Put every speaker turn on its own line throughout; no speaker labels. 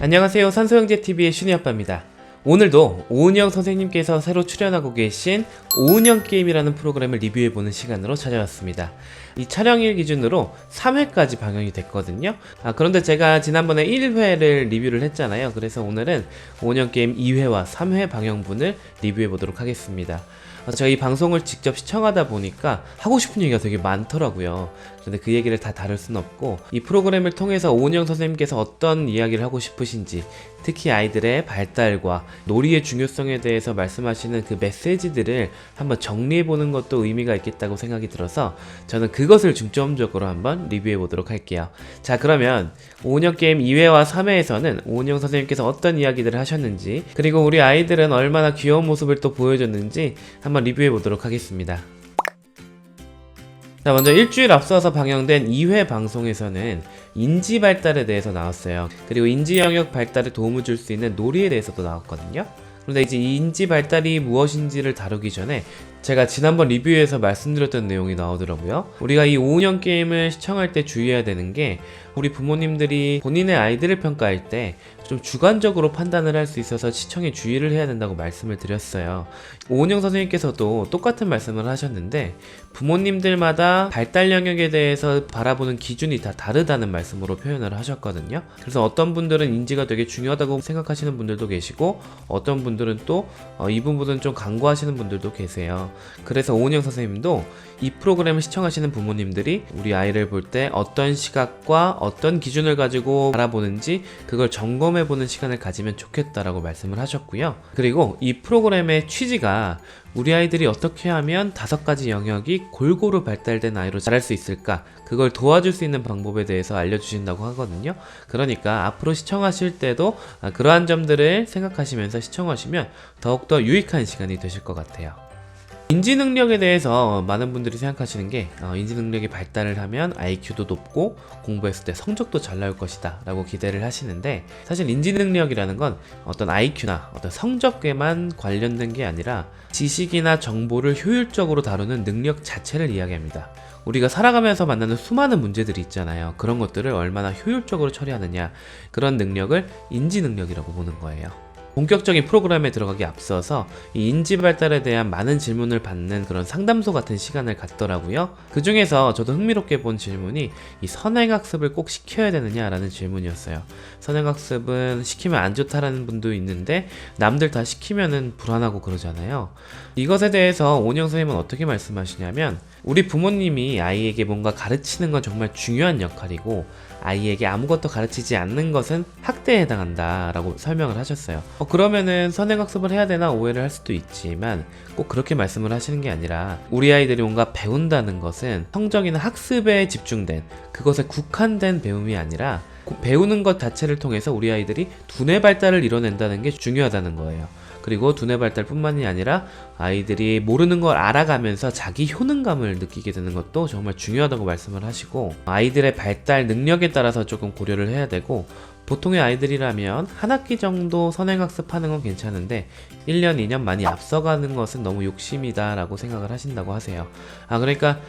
안녕하세요. 산소형제TV의 슈니아빠입니다. 오늘도 오은영 선생님께서 새로 출연하고 계신 오은영 게임이라는 프로그램을 리뷰해보는 시간으로 찾아왔습니다. 이 촬영일 기준으로 3회까지 방영이 됐거든요. 그런데 제가 지난번에 1회를 리뷰를 했잖아요. 그래서 오늘은 오은영 게임 2회와 3회 방영분을 리뷰해보도록 하겠습니다. 제가 이 방송을 직접 시청하다 보니까 하고 싶은 얘기가 되게 많더라고요. 그런데 그 얘기를 다 다룰 순 없고, 이 프로그램을 통해서 오은영 선생님께서 어떤 이야기를 하고 싶으신지, 특히 아이들의 발달과 놀이의 중요성에 대해서 말씀하시는 그 메시지들을 한번 정리해보는 것도 의미가 있겠다고 생각이 들어서 저는 그것을 중점적으로 한번 리뷰해보도록 할게요. 자, 그러면 오은영 게임 2회와 3회에서는 오은영 선생님께서 어떤 이야기들을 하셨는지, 그리고 우리 아이들은 얼마나 귀여운 모습을 또 보여줬는지 한번 리뷰해보도록 하겠습니다. 자, 먼저 일주일 앞서서 방영된 2회 방송에서는 인지 발달에 대해서 나왔어요. 그리고 인지 영역 발달에 도움을 줄 수 있는 놀이에 대해서도 나왔거든요. 그런데 이제 이 인지 발달이 무엇인지를 다루기 전에 제가 지난번 리뷰에서 말씀드렸던 내용이 나오더라고요. 우리가 이 오은영 게임을 시청할 때 주의해야 되는 게, 우리 부모님들이 본인의 아이들을 평가할 때 좀 주관적으로 판단을 할 수 있어서 시청에 주의를 해야 된다고 말씀을 드렸어요. 오은영 선생님께서도 똑같은 말씀을 하셨는데, 부모님들마다 발달 영역에 대해서 바라보는 기준이 다 다르다는 말씀으로 표현을 하셨거든요. 그래서 어떤 분들은 인지가 되게 중요하다고 생각하시는 분들도 계시고, 어떤 분들은 또 이 부분은 좀 간과하시는 분들도 계세요. 그래서 오은영 선생님도 이 프로그램을 시청하시는 부모님들이 우리 아이를 볼 때 어떤 시각과 어떤 기준을 가지고 바라보는지 그걸 점검해보는 시간을 가지면 좋겠다라고 말씀을 하셨고요. 그리고 이 프로그램의 취지가 우리 아이들이 어떻게 하면 5가지 영역이 골고루 발달된 아이로 자랄 수 있을까, 그걸 도와줄 수 있는 방법에 대해서 알려주신다고 하거든요. 그러니까 앞으로 시청하실 때도 그러한 점들을 생각하시면서 시청하시면 더욱더 유익한 시간이 되실 것 같아요. 인지 능력에 대해서 많은 분들이 생각하시는 게, 인지 능력이 발달을 하면 IQ도 높고 공부했을 때 성적도 잘 나올 것이다 라고 기대를 하시는데, 사실 인지 능력이라는 건 어떤 IQ나 어떤 성적에만 관련된 게 아니라 지식이나 정보를 효율적으로 다루는 능력 자체를 이야기합니다. 우리가 살아가면서 만나는 수많은 문제들이 있잖아요. 그런 것들을 얼마나 효율적으로 처리하느냐, 그런 능력을 인지 능력이라고 보는 거예요. 본격적인 프로그램에 들어가기 앞서서 이 인지 발달에 대한 많은 질문을 받는 그런 상담소 같은 시간을 갖더라고요. 그 중에서 저도 흥미롭게 본 질문이 이 선행학습을 꼭 시켜야 되느냐라는 질문이었어요. 선행학습은 시키면 안 좋다라는 분도 있는데, 남들 다 시키면은 불안하고 그러잖아요. 이것에 대해서 오은영 선생님은 어떻게 말씀하시냐면, 우리 부모님이 아이에게 뭔가 가르치는 건 정말 중요한 역할이고, 아이에게 아무것도 가르치지 않는 것은 학대에 해당한다 라고 설명을 하셨어요. 그러면은 선행학습을 해야 되나 오해를 할 수도 있지만, 꼭 그렇게 말씀을 하시는 게 아니라, 우리 아이들이 뭔가 배운다는 것은 성적이나 학습에 집중된, 그것에 국한된 배움이 아니라 배우는 것 자체를 통해서 우리 아이들이 두뇌 발달을 이뤄낸다는 게 중요하다는 거예요. 그리고 두뇌 발달 뿐만이 아니라 아이들이 모르는 걸 알아가면서 자기 효능감을 느끼게 되는 것도 정말 중요하다고 말씀을 하시고, 아이들의 발달 능력에 따라서 조금 고려를 해야 되고, 보통의 아이들이라면 한 학기 정도 선행학습하는 건 괜찮은데 1년, 2년 많이 앞서가는 것은 너무 욕심이다 라고 생각을 하신다고 하세요. 그러니까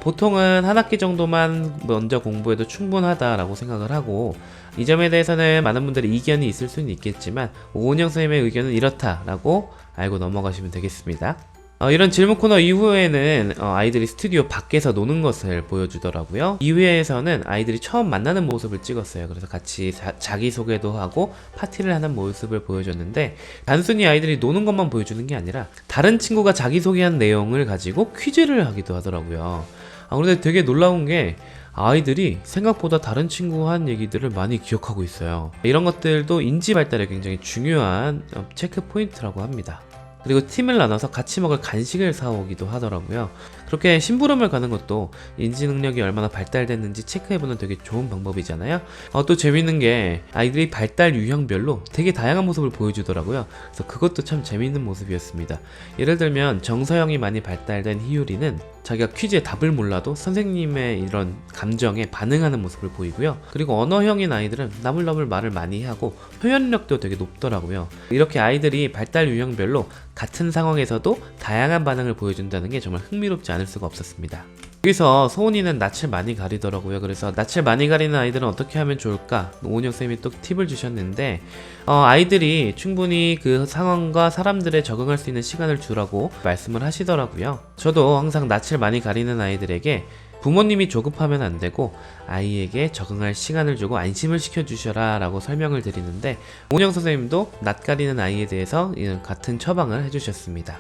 보통은 한 학기 정도만 먼저 공부해도 충분하다라고 생각을 하고, 이 점에 대해서는 많은 분들이 이견이 있을 수는 있겠지만 오은영 선생님의 의견은 이렇다라고 알고 넘어가시면 되겠습니다. 이런 질문 코너 이후에는 아이들이 스튜디오 밖에서 노는 것을 보여주더라고요. 2회에서는 아이들이 처음 만나는 모습을 찍었어요. 그래서 같이 자기소개도 하고 파티를 하는 모습을 보여줬는데, 단순히 아이들이 노는 것만 보여주는 게 아니라 다른 친구가 자기소개한 내용을 가지고 퀴즈를 하기도 하더라고요. 그런데 되게 놀라운 게, 아이들이 생각보다 다른 친구가 한 얘기들을 많이 기억하고 있어요. 이런 것들도 인지 발달에 굉장히 중요한 체크 포인트라고 합니다. 그리고 팀을 나눠서 같이 먹을 간식을 사오기도 하더라고요. 그렇게 심부름을 가는 것도 인지 능력이 얼마나 발달됐는지 체크해보는 되게 좋은 방법이잖아요. 또 재밌는 게, 아이들이 발달 유형별로 되게 다양한 모습을 보여주더라고요. 그래서 그것도 참 재밌는 모습이었습니다. 예를 들면 정서형이 많이 발달된 희율이는 자기가 퀴즈의 답을 몰라도 선생님의 이런 감정에 반응하는 모습을 보이고요. 그리고 언어형인 아이들은 나물나물 말을 많이 하고 표현력도 되게 높더라고요. 이렇게 아이들이 발달 유형별로 같은 상황에서도 다양한 반응을 보여준다는 게 정말 흥미롭지 않을 수가 없었습니다. 여기서 소은이는 낯을 많이 가리더라고요. 그래서 낯을 많이 가리는 아이들은 어떻게 하면 좋을까? 오은영쌤이 또 팁을 주셨는데 아이들이 충분히 그 상황과 사람들에 적응할 수 있는 시간을 주라고 말씀을 하시더라고요. 저도 항상 낯을 많이 가리는 아이들에게 부모님이 조급하면 안 되고 아이에게 적응할 시간을 주고 안심을 시켜주셔라 라고 설명을 드리는데, 오은영 선생님도 낯 가리는 아이에 대해서 같은 처방을 해주셨습니다.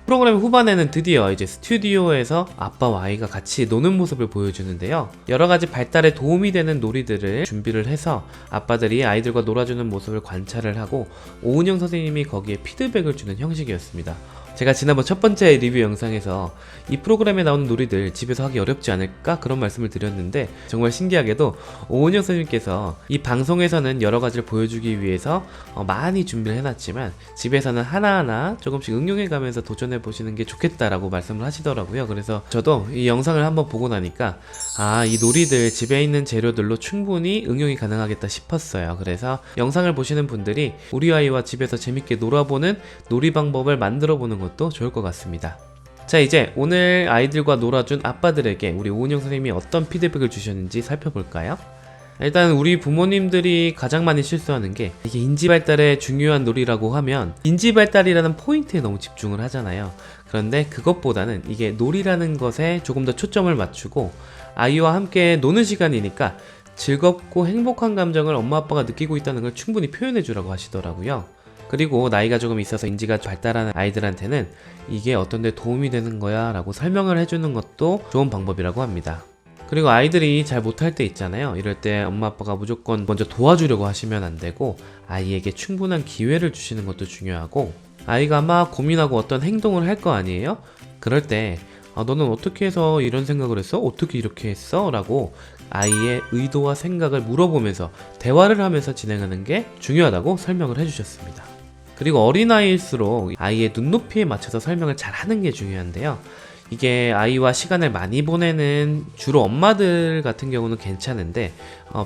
프로그램 후반에는 드디어 이제 스튜디오에서 아빠와 아이가 같이 노는 모습을 보여주는데요. 여러가지 발달에 도움이 되는 놀이들을 준비를 해서 아빠들이 아이들과 놀아주는 모습을 관찰을 하고 오은영 선생님이 거기에 피드백을 주는 형식이었습니다. 제가 지난번 첫 번째 리뷰 영상에서 이 프로그램에 나오는 놀이들 집에서 하기 어렵지 않을까? 그런 말씀을 드렸는데, 정말 신기하게도 오은영 선생님께서 이 방송에서는 여러 가지를 보여주기 위해서 많이 준비를 해놨지만 집에서는 하나하나 조금씩 응용해가면서 도전해보시는 게 좋겠다라고 말씀을 하시더라고요. 그래서 저도 이 영상을 한번 보고 나니까 이 놀이들 집에 있는 재료들로 충분히 응용이 가능하겠다 싶었어요. 그래서 영상을 보시는 분들이 우리 아이와 집에서 재밌게 놀아보는 놀이 방법을 만들어 보는 것도 좋을 것 같습니다. 자, 이제 오늘 아이들과 놀아준 아빠들에게 우리 오은영 선생님이 어떤 피드백을 주셨는지 살펴볼까요? 일단 우리 부모님들이 가장 많이 실수하는 게, 이게 인지발달에 중요한 놀이라고 하면 인지발달이라는 포인트에 너무 집중을 하잖아요. 그런데 그것보다는 이게 놀이라는 것에 조금 더 초점을 맞추고 아이와 함께 노는 시간이니까 즐겁고 행복한 감정을 엄마 아빠가 느끼고 있다는 걸 충분히 표현해 주라고 하시더라고요. 그리고 나이가 조금 있어서 인지가 발달하는 아이들한테는 이게 어떤 데 도움이 되는 거야 라고 설명을 해주는 것도 좋은 방법이라고 합니다. 그리고 아이들이 잘 못할 때 있잖아요. 이럴 때 엄마 아빠가 무조건 먼저 도와주려고 하시면 안 되고 아이에게 충분한 기회를 주시는 것도 중요하고, 아이가 막 고민하고 어떤 행동을 할 거 아니에요? 그럴 때 너는 어떻게 해서 이런 생각을 했어? 어떻게 이렇게 했어? 라고 아이의 의도와 생각을 물어보면서 대화를 하면서 진행하는 게 중요하다고 설명을 해주셨습니다. 그리고 어린아이일수록 아이의 눈높이에 맞춰서 설명을 잘 하는 게 중요한데요. 이게 아이와 시간을 많이 보내는 주로 엄마들 같은 경우는 괜찮은데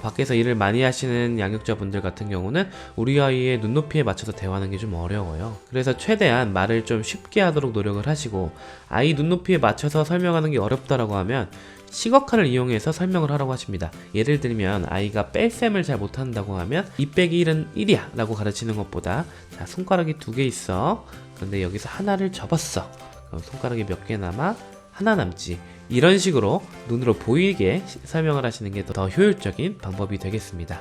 밖에서 일을 많이 하시는 양육자분들 같은 경우는 우리 아이의 눈높이에 맞춰서 대화하는 게 좀 어려워요. 그래서 최대한 말을 좀 쉽게 하도록 노력을 하시고, 아이 눈높이에 맞춰서 설명하는 게 어렵다라고 하면 시각화를 이용해서 설명을 하라고 하십니다. 예를 들면 아이가 뺄셈을 잘 못한다고 하면 2 빼기 1은 1이야 라고 가르치는 것보다, 자, 손가락이 2개 있어. 그런데 여기서 하나를 접었어. 그럼 손가락이 몇 개 남아? 하나 남지. 이런 식으로 눈으로 보이게 설명을 하시는 게 더 효율적인 방법이 되겠습니다.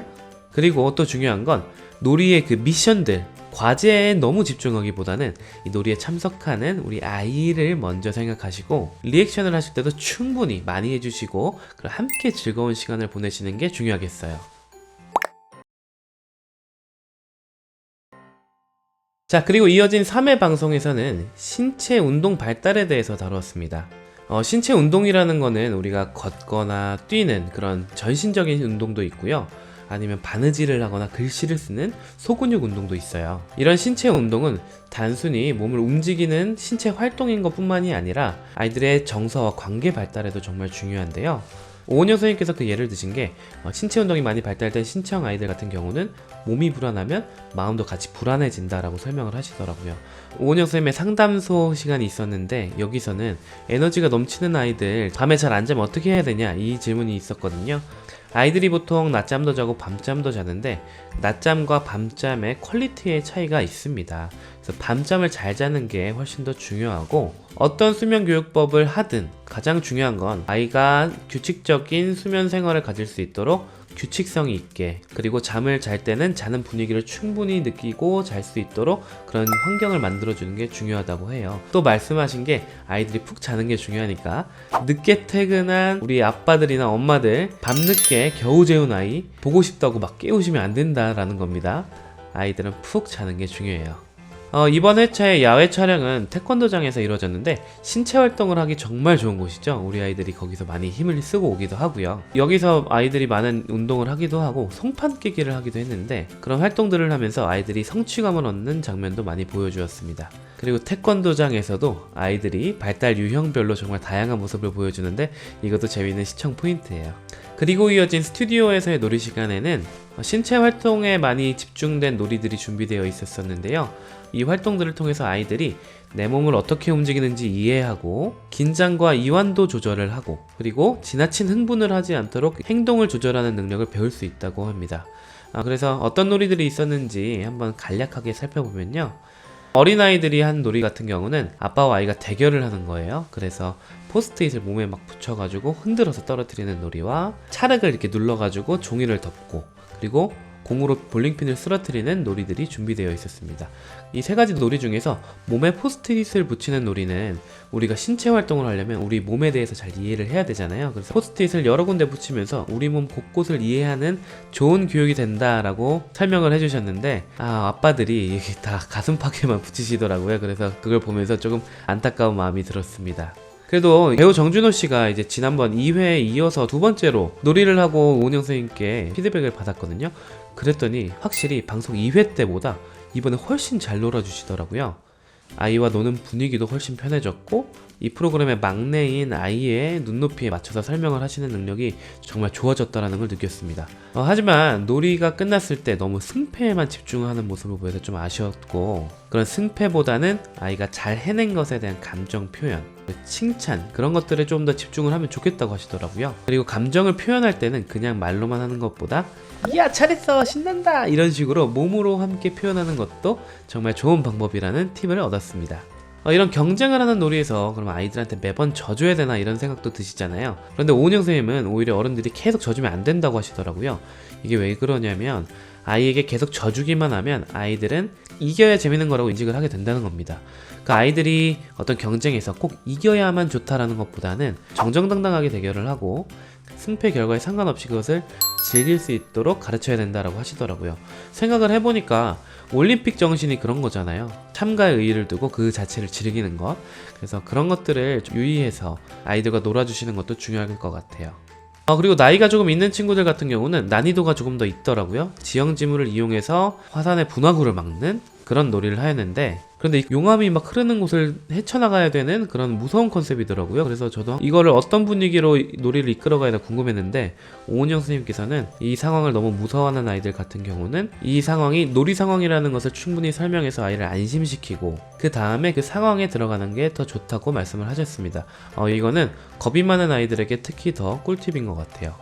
그리고 또 중요한 건 놀이의 그 미션들, 과제에 너무 집중하기보다는 이 놀이에 참석하는 우리 아이를 먼저 생각하시고 리액션을 하실 때도 충분히 많이 해주시고 함께 즐거운 시간을 보내시는 게 중요하겠어요. 자, 그리고 이어진 3회 방송에서는 신체 운동 발달에 대해서 다루었습니다. 신체 운동이라는 거는 우리가 걷거나 뛰는 그런 전신적인 운동도 있고요. 아니면 바느질을 하거나 글씨를 쓰는 소근육 운동도 있어요. 이런 신체 운동은 단순히 몸을 움직이는 신체 활동인 것 뿐만이 아니라 아이들의 정서와 관계 발달에도 정말 중요한데요. 오은영 선생님께서 그 예를 드신 게 신체 운동이 많이 발달된 신청 아이들 같은 경우는 몸이 불안하면 마음도 같이 불안해진다라고 설명을 하시더라고요. 오은영 선생님의 상담소 시간이 있었는데 여기서는 에너지가 넘치는 아이들 밤에 잘 안 자면 어떻게 해야 되냐, 이 질문이 있었거든요. 아이들이 보통 낮잠도 자고 밤잠도 자는데 낮잠과 밤잠의 퀄리티의 차이가 있습니다. 그래서 밤잠을 잘 자는 게 훨씬 더 중요하고, 어떤 수면 교육법을 하든 가장 중요한 건 아이가 규칙적인 수면 생활을 가질 수 있도록 규칙성이 있게, 그리고 잠을 잘 때는 자는 분위기를 충분히 느끼고 잘 수 있도록 그런 환경을 만들어주는 게 중요하다고 해요. 또 말씀하신 게 아이들이 푹 자는 게 중요하니까 늦게 퇴근한 우리 아빠들이나 엄마들 밤늦게 겨우 재운 아이 보고 싶다고 막 깨우시면 안 된다라는 겁니다. 아이들은 푹 자는 게 중요해요. 이번 회차의 야외 촬영은 태권도장에서 이루어졌는데 신체 활동을 하기 정말 좋은 곳이죠. 우리 아이들이 거기서 많이 힘을 쓰고 오기도 하고요. 여기서 아이들이 많은 운동을 하기도 하고 송판 깨기를 하기도 했는데, 그런 활동들을 하면서 아이들이 성취감을 얻는 장면도 많이 보여주었습니다. 그리고 태권도장에서도 아이들이 발달 유형별로 정말 다양한 모습을 보여주는데 이것도 재미있는 시청 포인트예요. 그리고 이어진 스튜디오에서의 놀이 시간에는 신체 활동에 많이 집중된 놀이들이 준비되어 있었는데요. 이 활동들을 통해서 아이들이 내 몸을 어떻게 움직이는지 이해하고 긴장과 이완도 조절을 하고 그리고 지나친 흥분을 하지 않도록 행동을 조절하는 능력을 배울 수 있다고 합니다. 그래서 어떤 놀이들이 있었는지 한번 간략하게 살펴보면요. 어린아이들이 한 놀이 같은 경우는 아빠와 아이가 대결을 하는 거예요. 그래서 포스트잇을 몸에 막 붙여가지고 흔들어서 떨어뜨리는 놀이와 찰흙을 이렇게 눌러가지고 종이를 덮고 그리고 공으로 볼링핀을 쓰러뜨리는 놀이들이 준비되어 있었습니다. 이 세 가지 놀이 중에서 몸에 포스트잇을 붙이는 놀이는 우리가 신체 활동을 하려면 우리 몸에 대해서 잘 이해를 해야 되잖아요. 그래서 포스트잇을 여러 군데 붙이면서 우리 몸 곳곳을 이해하는 좋은 교육이 된다라고 설명을 해주셨는데 아빠들이 다 가슴팍에만 붙이시더라고요. 그래서 그걸 보면서 조금 안타까운 마음이 들었습니다. 그래도 배우 정준호 씨가 이제 지난번 2회에 이어서 두 번째로 놀이를 하고 오은영 선생님께 피드백을 받았거든요. 그랬더니 확실히 방송 2회 때보다 이번에 훨씬 잘 놀아주시더라고요. 아이와 노는 분위기도 훨씬 편해졌고 이 프로그램의 막내인 아이의 눈높이에 맞춰서 설명을 하시는 능력이 정말 좋아졌다는 걸 느꼈습니다. 하지만 놀이가 끝났을 때 너무 승패에만 집중하는 모습을 보여서 좀 아쉬웠고 그런 승패보다는 아이가 잘 해낸 것에 대한 감정 표현, 칭찬 그런 것들에 좀 더 집중을 하면 좋겠다고 하시더라고요. 그리고 감정을 표현할 때는 그냥 말로만 하는 것보다 야 잘했어 신난다 이런 식으로 몸으로 함께 표현하는 것도 정말 좋은 방법이라는 팁을 얻었습니다. 이런 경쟁을 하는 놀이에서 그럼 아이들한테 매번 져줘야 되나 이런 생각도 드시잖아요. 그런데 오은영 선생님은 오히려 어른들이 계속 져주면 안 된다고 하시더라고요. 이게 왜 그러냐면 아이에게 계속 져주기만 하면 아이들은 이겨야 재밌는 거라고 인식을 하게 된다는 겁니다. 그 아이들이 어떤 경쟁에서 꼭 이겨야만 좋다라는 것보다는 정정당당하게 대결을 하고 승패 결과에 상관없이 그것을 즐길 수 있도록 가르쳐야 된다라고 하시더라고요. 생각을 해보니까 올림픽 정신이 그런 거잖아요. 참가의 의의를 두고 그 자체를 즐기는 것. 그래서 그런 것들을 좀 유의해서 아이들과 놀아주시는 것도 중요할 것 같아요. 그리고 나이가 조금 있는 친구들 같은 경우는 난이도가 조금 더 있더라고요. 지형지물을 이용해서 화산의 분화구를 막는 그런 놀이를 하였는데 그런데 용암이 막 흐르는 곳을 헤쳐나가야 되는 그런 무서운 컨셉이더라고요. 그래서 저도 이거를 어떤 분위기로 놀이를 이끌어가야 되나 궁금했는데 오은영 선생님께서는 이 상황을 너무 무서워하는 아이들 같은 경우는 이 상황이 놀이 상황이라는 것을 충분히 설명해서 아이를 안심시키고 그 다음에 그 상황에 들어가는 게 더 좋다고 말씀을 하셨습니다. 이거는 겁이 많은 아이들에게 특히 더 꿀팁인 것 같아요.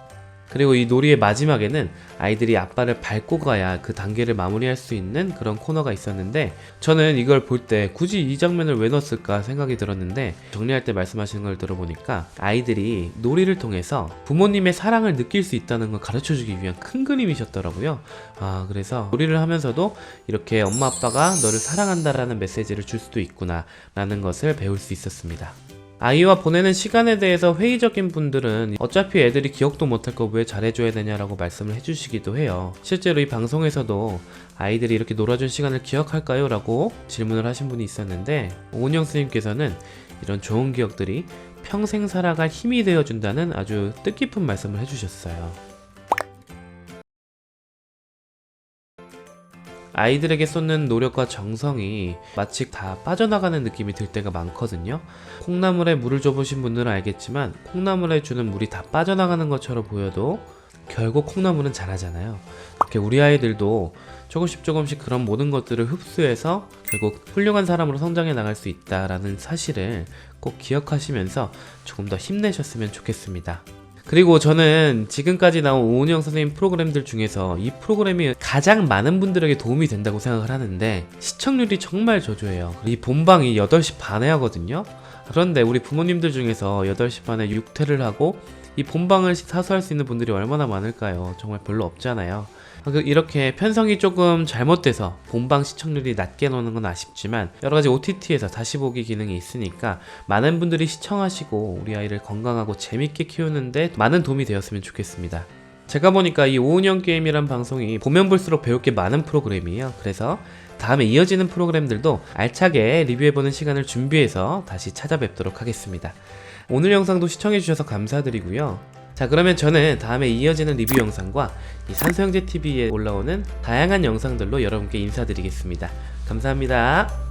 그리고 이 놀이의 마지막에는 아이들이 아빠를 밟고 가야 그 단계를 마무리할 수 있는 그런 코너가 있었는데 저는 이걸 볼 때 굳이 이 장면을 왜 넣었을까 생각이 들었는데 정리할 때 말씀하시는 걸 들어보니까 아이들이 놀이를 통해서 부모님의 사랑을 느낄 수 있다는 걸 가르쳐주기 위한 큰 그림이셨더라고요. 그래서 놀이를 하면서도 이렇게 엄마 아빠가 너를 사랑한다라는 메시지를 줄 수도 있구나 라는 것을 배울 수 있었습니다. 아이와 보내는 시간에 대해서 회의적인 분들은 어차피 애들이 기억도 못할 거 왜 잘해줘야 되냐라고 말씀을 해주시기도 해요. 실제로 이 방송에서도 아이들이 이렇게 놀아준 시간을 기억할까요? 라고 질문을 하신 분이 있었는데 오은영 스님께서는 이런 좋은 기억들이 평생 살아갈 힘이 되어준다는 아주 뜻깊은 말씀을 해주셨어요. 아이들에게 쏟는 노력과 정성이 마치 다 빠져나가는 느낌이 들 때가 많거든요. 콩나물에 물을 줘보신 분들은 알겠지만 콩나물에 주는 물이 다 빠져나가는 것처럼 보여도 결국 콩나물은 자라잖아요. 그렇게 우리 아이들도 조금씩 그런 모든 것들을 흡수해서 결국 훌륭한 사람으로 성장해 나갈 수 있다라는 사실을 꼭 기억하시면서 조금 더 힘내셨으면 좋겠습니다. 그리고 저는 지금까지 나온 오은영 선생님 프로그램들 중에서 이 프로그램이 가장 많은 분들에게 도움이 된다고 생각을 하는데 시청률이 정말 저조해요. 이 본방이 8시 반에 하거든요. 그런데 우리 부모님들 중에서 8시 반에 육퇴를 하고 이 본방을 사수할 수 있는 분들이 얼마나 많을까요? 정말 별로 없잖아요. 이렇게 편성이 조금 잘못돼서 본방 시청률이 낮게 나오는 건 아쉽지만 여러가지 OTT에서 다시 보기 기능이 있으니까 많은 분들이 시청하시고 우리 아이를 건강하고 재밌게 키우는데 많은 도움이 되었으면 좋겠습니다. 제가 보니까 이 오은영 게임이란 방송이 보면 볼수록 배울 게 많은 프로그램이에요. 그래서 다음에 이어지는 프로그램들도 알차게 리뷰해보는 시간을 준비해서 다시 찾아뵙도록 하겠습니다. 오늘 영상도 시청해주셔서 감사드리고요. 자, 그러면 저는 다음에 이어지는 리뷰 영상과 이 산소형제TV에 올라오는 다양한 영상들로 여러분께 인사드리겠습니다. 감사합니다.